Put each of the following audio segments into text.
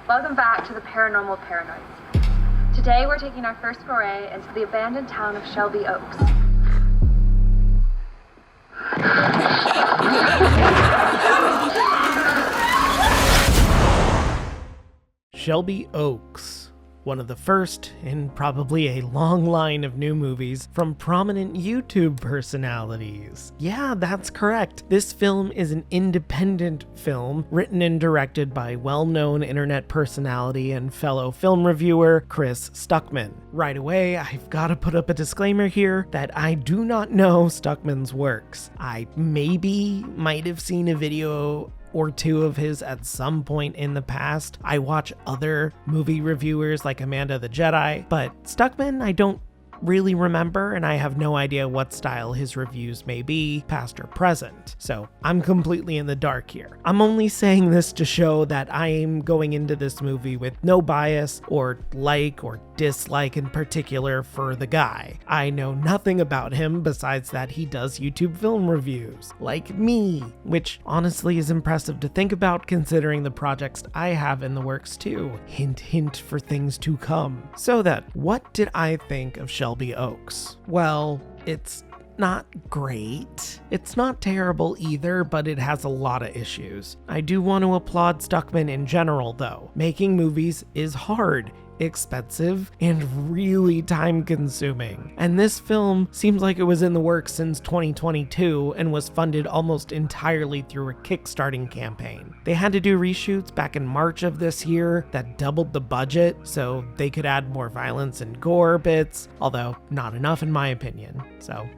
Welcome back to the Paranormal Paranoids. Today we're taking our first foray into the abandoned town of Shelby Oaks. Shelby Oaks, one of the first in probably a long line of new movies from prominent YouTube personalities. Yeah, that's correct. This film is an independent film written and directed by well-known internet personality and fellow film reviewer Chris Stuckmann. Right away, I've got to put up a disclaimer here that I do not know Stuckmann's works. I might have seen a video or two of his at some point in the past. I watch other movie reviewers like Amanda the Jedi, but Stuckmann I don't really remember, and I have no idea what style his reviews may be, past or present. So I'm completely in the dark here. I'm only saying this to show that I'm going into this movie with no bias or like or dislike in particular for the guy. I know nothing about him besides that he does YouTube film reviews, like me, which honestly is impressive to think about considering the projects I have in the works too. Hint, hint for things to come. So that, what did I think of Shelby Oaks? Well, it's not great. It's not terrible either, but it has a lot of issues. I do want to applaud Stuckmann in general though. Making movies is hard, expensive, and really time-consuming. And this film seems like it was in the works since 2022 and was funded almost entirely through a Kickstarting campaign. They had to do reshoots back in March of this year that doubled the budget so they could add more violence and gore bits, although not enough in my opinion. So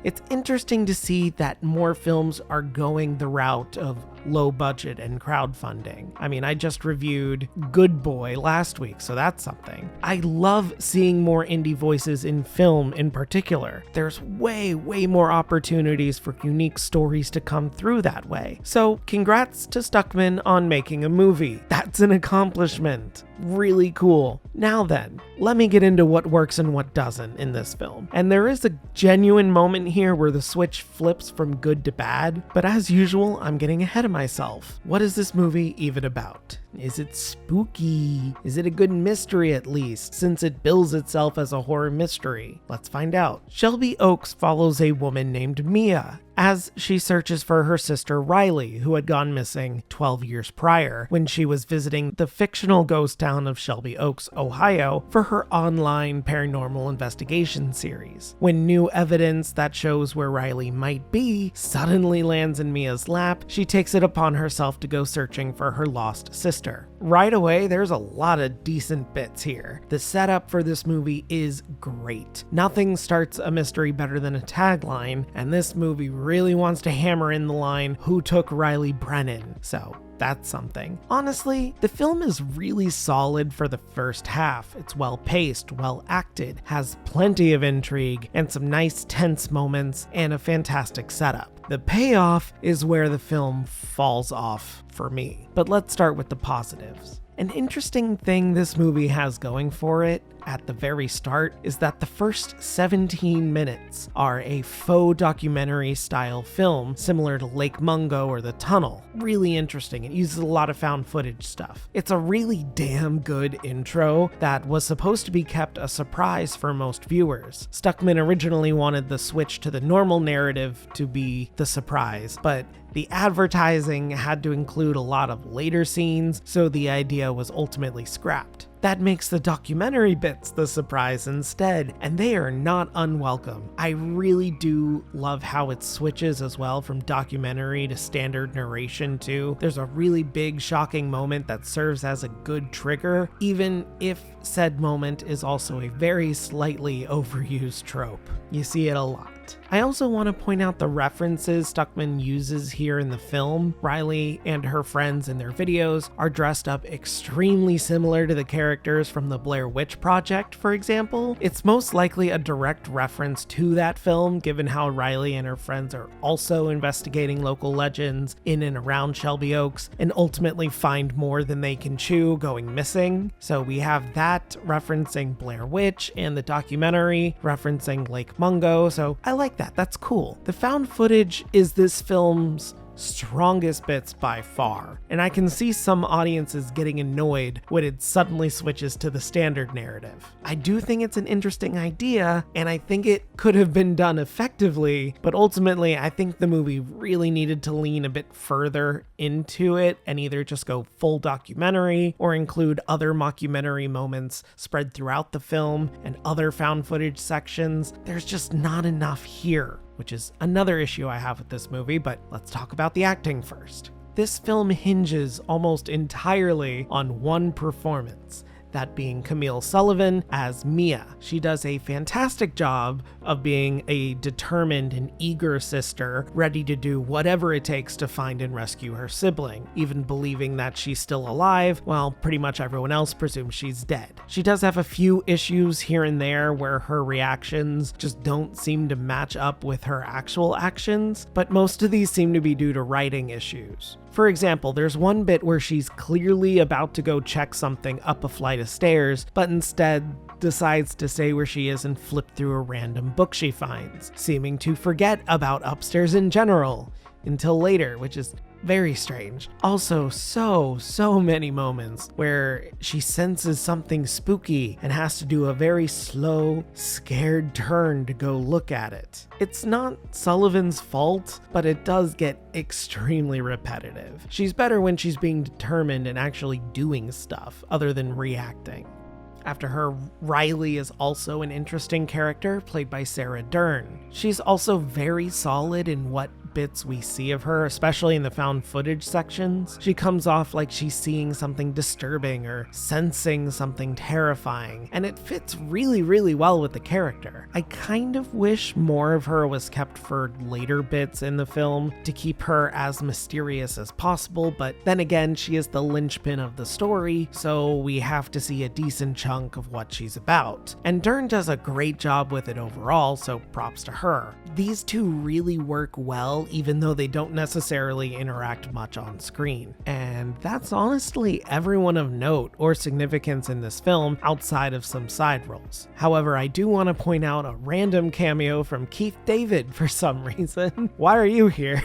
it's interesting to see that more films are going the route of low budget and crowdfunding. I mean, I just reviewed Good Boy last week, so that's something. I love seeing more indie voices in film in particular. There's way more opportunities for unique stories to come through that way. So congrats to Stuckmann on making a movie. That's an accomplishment. Really cool. Now then, let me get into what works and what doesn't in this film. And there is a genuine moment here where the switch flips from good to bad, but as usual, I'm getting ahead of myself. What is this movie even about? Is it spooky? Is it a good mystery at least, since it bills itself as a horror mystery? Let's find out. Shelby Oaks follows a woman named Mia as she searches for her sister Riley, who had gone missing 12 years prior when she was visiting the fictional ghost town of Shelby Oaks, Ohio, for her online paranormal investigation series. When new evidence that shows where Riley might be suddenly lands in Mia's lap, she takes it upon herself to go searching for her lost sister. Right away, there's a lot of decent bits here. The setup for this movie is great. Nothing starts a mystery better than a tagline, and this movie really wants to hammer in the line, "Who took Riley Brennan?" So that's something. Honestly, the film is really solid for the first half. It's well paced, well acted, has plenty of intrigue, and some nice tense moments, and a fantastic setup. The payoff is where the film falls off for me. But let's start with the positives. An interesting thing this movie has going for it at the very start is that the first 17 minutes are a faux documentary style film similar to Lake Mungo or The Tunnel. Really interesting. It uses a lot of found footage stuff. It's a really damn good intro that was supposed to be kept a surprise for most viewers. Stuckmann originally wanted the switch to the normal narrative to be the surprise, but the advertising had to include a lot of later scenes, so the idea was ultimately scrapped. That makes the documentary bits the surprise instead, and they are not unwelcome. I really do love how it switches as well from documentary to standard narration too. There's a really big shocking moment that serves as a good trigger, even if said moment is also a very slightly overused trope. You see it a lot. I also want to point out the references Stuckmann uses here in the film. Riley and her friends in their videos are dressed up extremely similar to the characters from the Blair Witch Project, for example. It's most likely a direct reference to that film, given how Riley and her friends are also investigating local legends in and around Shelby Oaks and ultimately find more than they can chew going missing. So we have that referencing Blair Witch and the documentary referencing Lake Mungo, so I like that. That's cool. The found footage is this film's strongest bits by far, and I can see some audiences getting annoyed when it suddenly switches to the standard narrative. I do think it's an interesting idea, and I think it could have been done effectively, but ultimately I think the movie really needed to lean a bit further into it and either just go full documentary or include other mockumentary moments spread throughout the film and other found footage sections. There's just not enough here, which is another issue I have with this movie, but let's talk about the acting first. This film hinges almost entirely on one performance, that being Camille Sullivan as Mia. She does a fantastic job of being a determined and eager sister, ready to do whatever it takes to find and rescue her sibling, even believing that she's still alive, while pretty much everyone else presumes she's dead. She does have a few issues here and there where her reactions just don't seem to match up with her actual actions, but most of these seem to be due to writing issues. For example, there's one bit where she's clearly about to go check something up a flight of stairs, but instead decides to stay where she is and flip through a random book she finds, seeming to forget about upstairs in general until later, which is very strange. Also, so many moments where she senses something spooky and has to do a very slow, scared turn to go look at it. It's not Sullivan's fault, but it does get extremely repetitive. She's better when she's being determined and actually doing stuff other than reacting. After her, Riley is also an interesting character, played by Sarah Dern. She's also very solid in what bits we see of her, especially in the found footage sections. She comes off like she's seeing something disturbing or sensing something terrifying, and it fits really well with the character. I kind of wish more of her was kept for later bits in the film to keep her as mysterious as possible, but then again, she is the linchpin of the story, so we have to see a decent chunk of what she's about. And Dern does a great job with it overall, so props to her. These two really work well, even though they don't necessarily interact much on screen. And that's honestly everyone of note or significance in this film outside of some side roles. However, I do want to point out a random cameo from Keith David for some reason. Why are you here?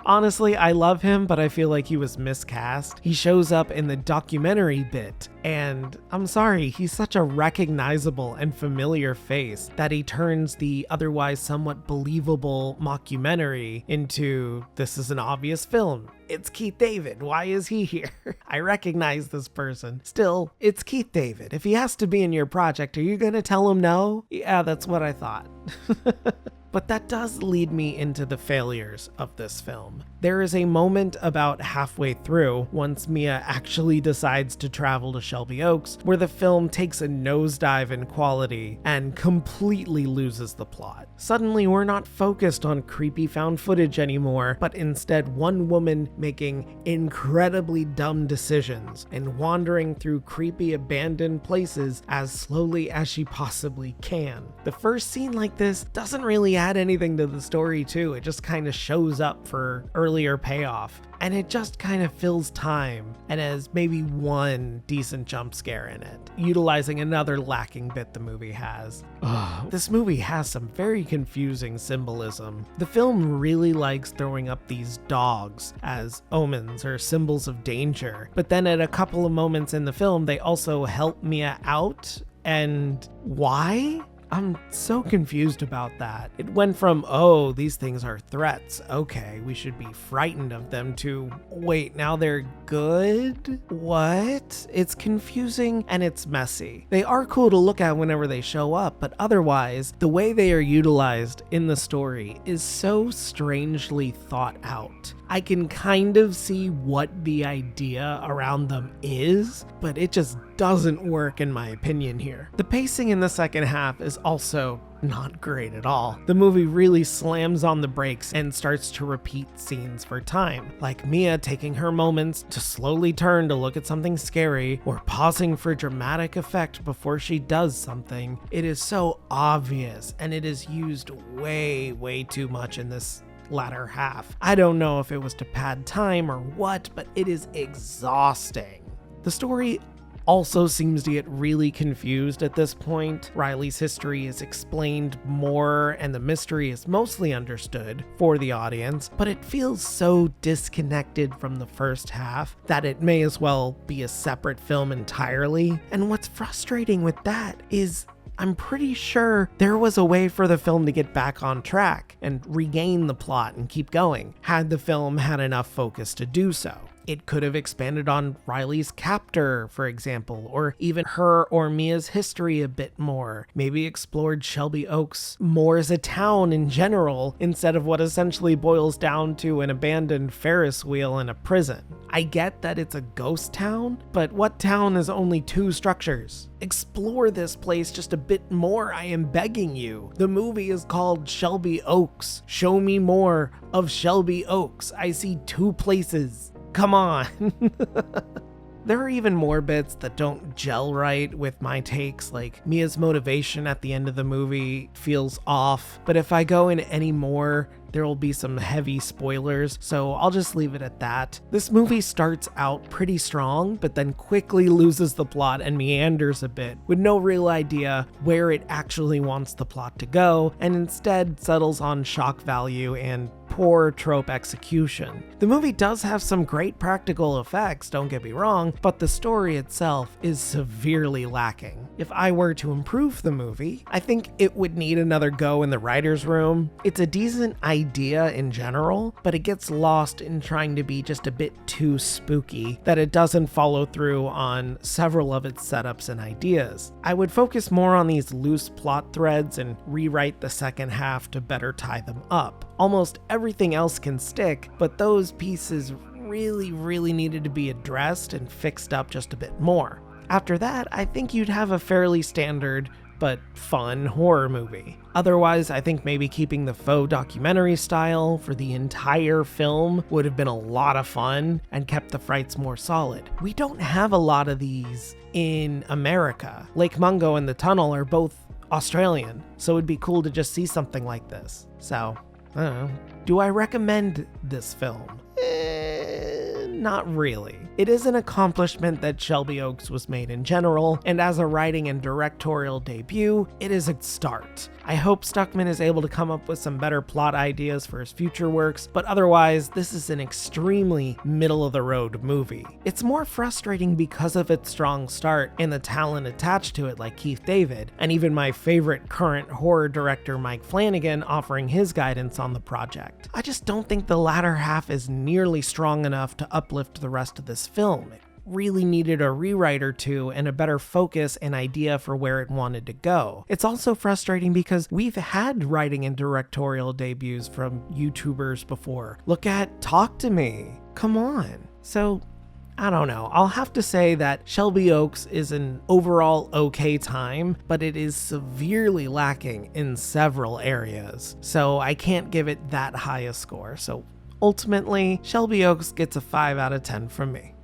Honestly, I love him, but I feel like he was miscast. He shows up in the documentary bit, and I'm sorry, he's such a recognizable and familiar face that he turns the otherwise somewhat believable mockumentary into, this is an obvious film. It's Keith David. Why is he here? I recognize this person. Still, it's Keith David. If he has to be in your project, are you gonna tell him no? Yeah, that's what I thought. But that does lead me into the failures of this film. There is a moment about halfway through, once Mia actually decides to travel to Shelby Oaks, where the film takes a nosedive in quality and completely loses the plot. Suddenly, we're not focused on creepy found footage anymore, but instead one woman making incredibly dumb decisions and wandering through creepy abandoned places as slowly as she possibly can. The first scene like this doesn't really add anything to the story too, it just kind of shows up for earlier payoff, and it just kind of fills time and has maybe one decent jump scare in it, utilizing another lacking bit the movie has. This movie has some very confusing symbolism. The film really likes throwing up these dogs as omens or symbols of danger, but then at a couple of moments in the film they also help Mia out, and why? I'm so confused about that. It went from, oh, these things are threats, okay, we should be frightened of them, to, wait, now they're good? What? It's confusing and it's messy. They are cool to look at whenever they show up, but otherwise, the way they are utilized in the story is so strangely thought out. I can kind of see what the idea around them is, but it just doesn't work in my opinion here. The pacing in the second half is also not great at all. The movie really slams on the brakes and starts to repeat scenes for time, like Mia taking her moments to slowly turn to look at something scary or pausing for dramatic effect before she does something. It is so obvious, and it is used way too much in this latter half. I don't know if it was to pad time or what, but it is exhausting. The story also seems to get really confused at this point. Riley's history is explained more and the mystery is mostly understood for the audience, but it feels so disconnected from the first half that it may as well be a separate film entirely. And what's frustrating with that is I'm pretty sure there was a way for the film to get back on track and regain the plot and keep going, had the film had enough focus to do so. It could have expanded on Riley's captor, for example, or even her or Mia's history a bit more. Maybe explored Shelby Oaks more as a town in general, instead of what essentially boils down to an abandoned Ferris wheel in a prison. I get that it's a ghost town, but what town has only 2 structures? Explore this place just a bit more, I am begging you. The movie is called Shelby Oaks. Show me more of Shelby Oaks. I see 2 places. Come on. There are even more bits that don't gel right with my takes, like Mia's motivation at the end of the movie feels off, but if I go in any more, there will be some heavy spoilers, so I'll just leave it at that. This movie starts out pretty strong, but then quickly loses the plot and meanders a bit, with no real idea where it actually wants the plot to go, and instead settles on shock value and poor trope execution. The movie does have some great practical effects, don't get me wrong, but the story itself is severely lacking. If I were to improve the movie, I think it would need another go in the writer's room. It's a decent idea in general, but it gets lost in trying to be just a bit too spooky that it doesn't follow through on several of its setups and ideas. I would focus more on these loose plot threads and rewrite the second half to better tie them up. Almost everything else can stick, but those pieces really needed to be addressed and fixed up just a bit more. After that, I think you'd have a fairly standard but fun horror movie. Otherwise, I think maybe keeping the faux documentary style for the entire film would have been a lot of fun and kept the frights more solid. We don't have a lot of these in America. Lake Mungo and the Tunnel are both Australian, so it'd be cool to just see something like this. So, I don't know. Do I recommend this film? Not really. It is an accomplishment that Shelby Oaks was made in general, and as a writing and directorial debut, it is a start. I hope Stuckmann is able to come up with some better plot ideas for his future works, but otherwise, this is an extremely middle-of-the-road movie. It's more frustrating because of its strong start and the talent attached to it like Keith David, and even my favorite current horror director Mike Flanagan offering his guidance on the project. I just don't think the latter half is nearly strong enough to uplift the rest of this film. It really needed a rewrite or two and a better focus and idea for where it wanted to go. It's also frustrating because we've had writing and directorial debuts from YouTubers before. Look at Talk to Me. Come on. So, I don't know. I'll have to say that Shelby Oaks is an overall okay time, but it is severely lacking in several areas. So I can't give it that high a score. So ultimately, Shelby Oaks gets a 5 out of 10 from me.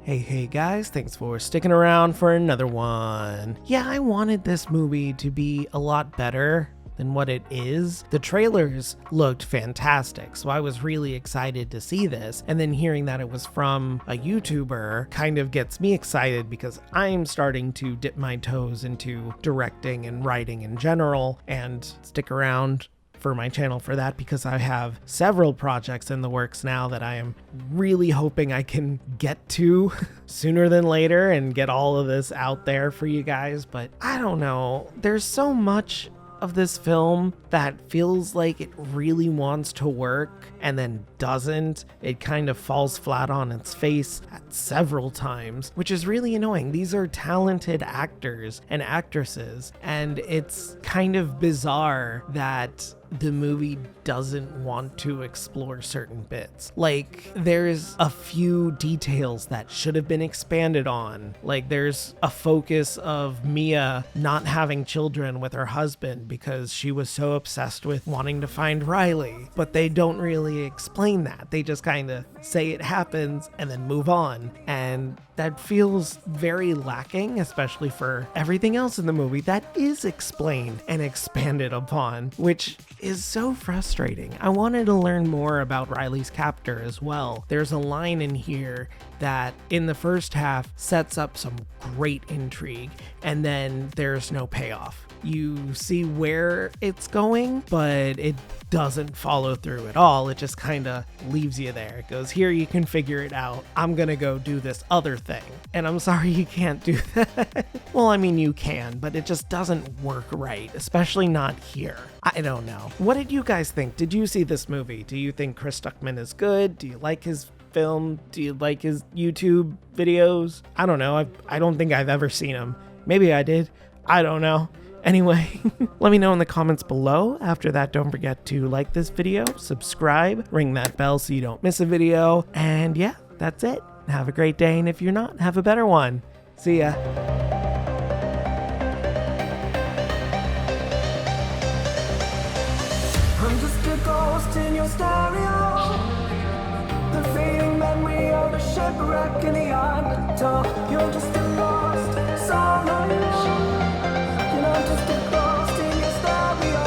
Hey guys, thanks for sticking around for another one. Yeah, I wanted this movie to be a lot better than what it is. The trailers looked fantastic, so I was really excited to see this, and then hearing that it was from a YouTuber kind of gets me excited because I'm starting to dip my toes into directing and writing in general, and stick around for my channel for that because I have several projects in the works now that I am really hoping I can get to sooner than later and get all of this out there for you guys. But I don't know, there's so much of this film that feels like it really wants to work and then doesn't. It kind of falls flat on its face at several times, which is really annoying. These are talented actors and actresses, and it's kind of bizarre that the movie doesn't want to explore certain bits. Like, there's a few details that should have been expanded on. Like, there's a focus of Mia not having children with her husband because she was so obsessed with wanting to find Riley, but they don't really explain that. They just kind of say it happens and then move on, and that feels very lacking, especially for everything else in the movie that is explained and expanded upon, which is so frustrating. I wanted to learn more about Riley's captor as well. There's a line in here that in the first half sets up some great intrigue, and then there's no payoff. You see where it's going, but it doesn't follow through at all. It just kind of leaves you there. It goes, here, you can figure it out. I'm gonna go do this other thing. And I'm sorry you can't do that. Well, I mean, you can, but it just doesn't work right, especially not here. I don't know. What did you guys think? Did you see this movie? Do you think Chris Stuckmann is good? Do you like his film? Do you like his YouTube videos? I don't know. I don't think I've ever seen him. Maybe I did. I don't know. Anyway, let me know in the comments below. After that, don't forget to like this video, subscribe, ring that bell so you don't miss a video. And yeah, that's it. Have a great day, and if you're not, have a better one. See ya. I'm just a ghost in your stereo. The fading memory of a shipwreck in the undertow. You're just a lost soul alone. And I'm just a ghost in your stereo.